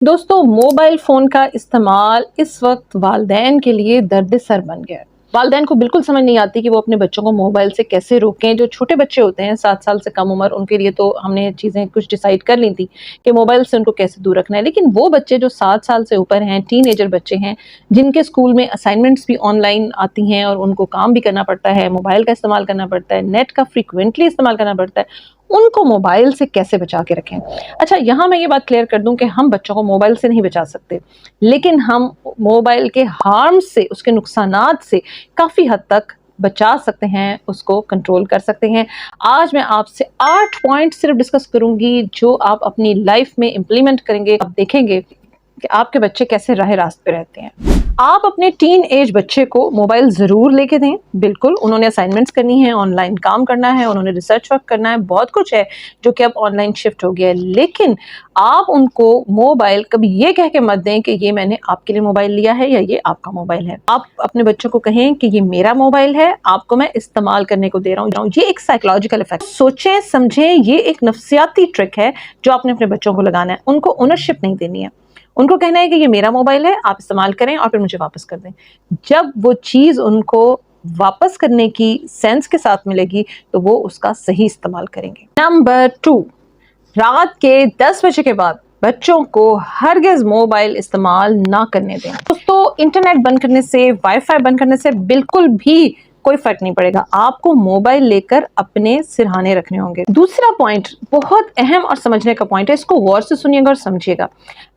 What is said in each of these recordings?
दोस्तों, mobile phone का इस्तेमाल इस वक्त वालिदैन के लिए दर्द सर बन गया है। वालिदैन को बिल्कुल समझ नहीं आती कि वो अपने बच्चों को मोबाइल से कैसे रोकें। जो छोटे बच्चे होते हैं 7 साल से कम उम्र, उनके लिए तो हमने चीज़ें कुछ डिसाइड कर ली थी कि मोबाइल से उनको कैसे दूर रखना है। लेकिन वो बच्चे जो 7 साल से ऊपर हैं, टीनेजर बच्चे हैं, जिनके स्कूल में असाइनमेंट्स भी ऑनलाइन आती हैं और उनको काम भी करना पड़ता है, मोबाइल का इस्तेमाल करना पड़ता है, नेट का फ्रीक्वेंटली इस्तेमाल करना पड़ता है, उनको मोबाइल से कैसे बचा के रखें। अच्छा, यहाँ मैं ये बात क्लियर कर दूं कि हम बच्चों को मोबाइल से नहीं बचा सकते, लेकिन हम मोबाइल के हार्म से, उसके नुकसानात से काफ़ी हद तक बचा सकते हैं, उसको कंट्रोल कर सकते हैं। आज मैं आपसे 8 पॉइंट सिर्फ डिस्कस करूंगी जो आप अपनी लाइफ में इम्प्लीमेंट करेंगे। आप देखेंगे कि आपके बच्चे कैसे राह रास्त पे रहते हैं। आप अपने टीन एज बच्चे को मोबाइल ज़रूर लेके दें। बिल्कुल, उन्होंने असाइनमेंट्स करनी है, ऑनलाइन काम करना है, उन्होंने रिसर्च वर्क करना है, बहुत कुछ है जो कि अब ऑनलाइन शिफ्ट हो गया है। लेकिन आप उनको मोबाइल कभी ये कह के मत दें कि ये मैंने आपके लिए मोबाइल लिया है या ये आपका मोबाइल है। आप अपने बच्चों को कहें कि ये मेरा मोबाइल है, आपको मैं इस्तेमाल करने को दे रहा हूँ। ये एक साइकोलॉजिकल इफेक्ट। सोचें समझें, ये एक नफ्सियाती ट्रिक है जो आपने अपने बच्चों को लगाना है। उनको ओनरशिप नहीं देनी है। उनको कहना है कि ये मेरा मोबाइल है, आप इस्तेमाल करें और फिर मुझे वापस कर दें। जब वो चीज़ उनको वापस करने की सेंस के साथ मिलेगी तो वो उसका सही इस्तेमाल करेंगे। नंबर 2, रात के 10 बजे के बाद बच्चों को हरगिज़ मोबाइल इस्तेमाल ना करने दें। दोस्तों, इंटरनेट बंद करने से, वाईफाई बंद करने से बिल्कुल भी कोई फर्क नहीं पड़ेगा। आपको मोबाइल लेकर अपने सिरहाने रखने होंगे। दूसरा पॉइंट बहुत अहम और समझने का पॉइंट है, इसको गौर से सुनिएगा और समझिएगा।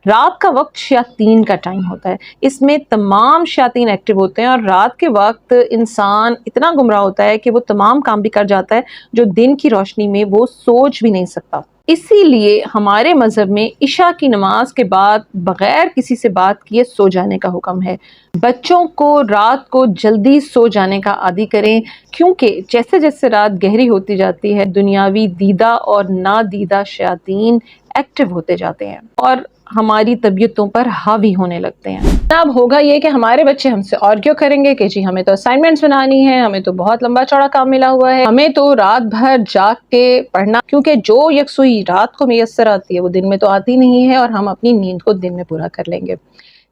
रात का वक्त शयातीन का टाइम होता है, इसमें तमाम शयातीन एक्टिव होते हैं और रात के वक्त इंसान इतना गुमराह होता है कि वो तमाम काम भी कर जाता है जो दिन की रोशनी में वो सोच भी नहीं सकता। इसीलिए हमारे मज़हब में इशा की नमाज के बाद बग़ैर किसी से बात किए सो जाने का हुक्म है। बच्चों को रात को जल्दी सो जाने का आदी करें, क्योंकि जैसे जैसे रात गहरी होती जाती है दुनियावी दीदा और नादीदा शयातीन एक्टिव होते जाते हैं और हमारी तबीयतों पर हावी होने लगते हैं। अब होगा ये कि हमारे बच्चे हमसे आर्ग्यू करेंगे कि जी हमें तो असाइनमेंट्स बनानी है, हमें तो बहुत लंबा चौड़ा काम मिला हुआ है, हमें तो रात भर जाग के पढ़ना, क्योंकि जो यकसुई रात को मैसर आती है वो दिन में तो आती नहीं है और हम अपनी नींद को दिन में पूरा कर लेंगे।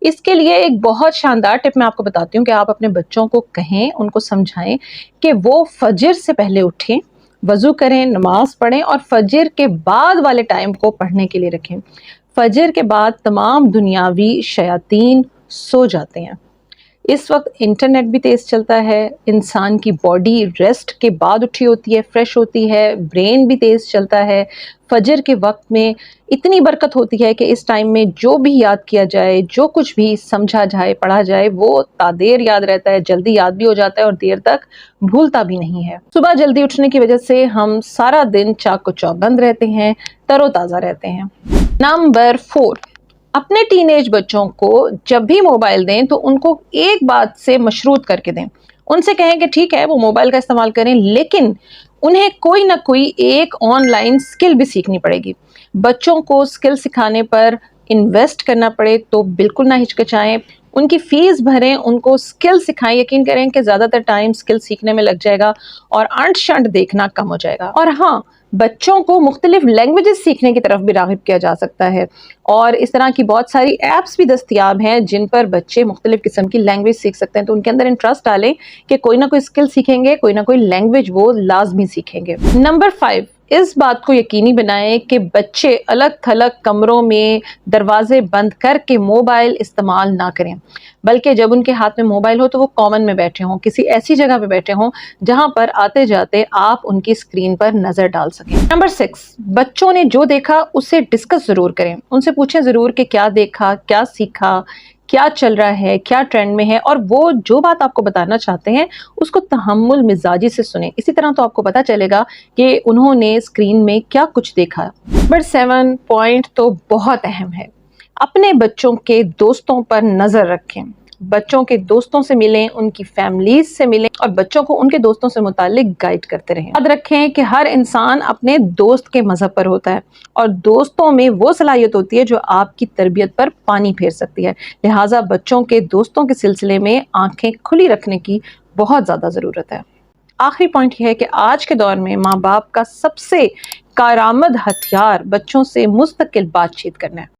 इसके लिए एक बहुत शानदार टिप मैं आपको बताती हूँ कि आप अपने बच्चों को कहें, उनको समझाएं कि वो फजर से पहले उठें, वज़ू करें, नमाज पढ़ें और फजर के बाद वाले टाइम को पढ़ने के लिए रखें। फजर के बाद तमाम दुनियावी शयातीन सो जाते हैं। इस वक्त इंटरनेट भी तेज़ चलता है, इंसान की बॉडी रेस्ट के बाद उठी होती है, फ्रेश होती है, ब्रेन भी तेज़ चलता है। फजर के वक्त में इतनी बरकत होती है कि इस टाइम में जो भी याद किया जाए, जो कुछ भी समझा जाए, पढ़ा जाए, वो तादेर याद रहता है, जल्दी याद भी हो जाता है और देर तक भूलता भी नहीं है। सुबह जल्दी उठने की वजह से हम सारा दिन चाको चौबंद रहते हैं, तरोताज़ा रहते हैं। नंबर 4, अपने टीनेज बच्चों को जब भी मोबाइल दें तो उनको एक बात से मशरूत करके दें। उनसे कहें कि ठीक है वो मोबाइल का इस्तेमाल करें, लेकिन उन्हें कोई ना कोई एक ऑनलाइन स्किल भी सीखनी पड़ेगी। बच्चों को स्किल सिखाने पर इन्वेस्ट करना पड़े तो बिल्कुल ना हिचकिचाएं, उनकी फ़ीस भरें, उनको स्किल सिखाएं। यकीन करें कि ज़्यादातर टाइम स्किल सीखने में लग जाएगा और अंट शंट देखना कम हो जाएगा। और हाँ, बच्चों को मुख्तलिफ लैंग्वेजेस सीखने की तरफ भी राग़िब किया जा सकता है और इस तरह की बहुत सारी ऐप्स भी दस्तयाब हैं जिन पर बच्चे मुख्तलिफ किस्म की लैंग्वेज सीख सकते हैं। तो उनके अंदर इंटरेस्ट डालें कि कोई ना कोई स्किल सीखेंगे, कोई ना कोई लैंग्वेज वो लाजमी सीखेंगे। नंबर 5, इस बात को यकीनी बनाएं कि बच्चे अलग थलग कमरों में दरवाजे बंद करके मोबाइल इस्तेमाल ना करें, बल्कि जब उनके हाथ में मोबाइल हो तो वो कॉमन में बैठे हों, किसी ऐसी जगह पे बैठे हों जहां पर आते जाते आप उनकी स्क्रीन पर नज़र डाल सकें। नंबर 6, बच्चों ने जो देखा उसे डिस्कस ज़रूर करें। उनसे पूछें ज़रूर कि क्या देखा, क्या सीखा, क्या चल रहा है, क्या ट्रेंड में है, और वो जो बात आपको बताना चाहते हैं उसको तहम्मुल मिजाजी से सुने। इसी तरह तो आपको पता चलेगा कि उन्होंने स्क्रीन में क्या कुछ देखा। नंबर 7 पॉइंट तो बहुत अहम है, अपने बच्चों के दोस्तों पर नज़र रखें। बच्चों के दोस्तों से मिलें, उनकी फैमिलीज से मिलें और बच्चों को उनके दोस्तों से मुतालिक गाइड करते रहें। याद रखें कि हर इंसान अपने दोस्त के मज़हब पर होता है और दोस्तों में वो सलाहियत होती है जो आपकी तरबियत पर पानी फेर सकती है। लिहाजा बच्चों के दोस्तों के सिलसिले में आंखें खुली रखने की बहुत ज़्यादा ज़रूरत है। आखिरी पॉइंट यह है कि आज के दौर में माँ बाप का सबसे कारआमद हथियार बच्चों से मुस्तकिल बातचीत करना है।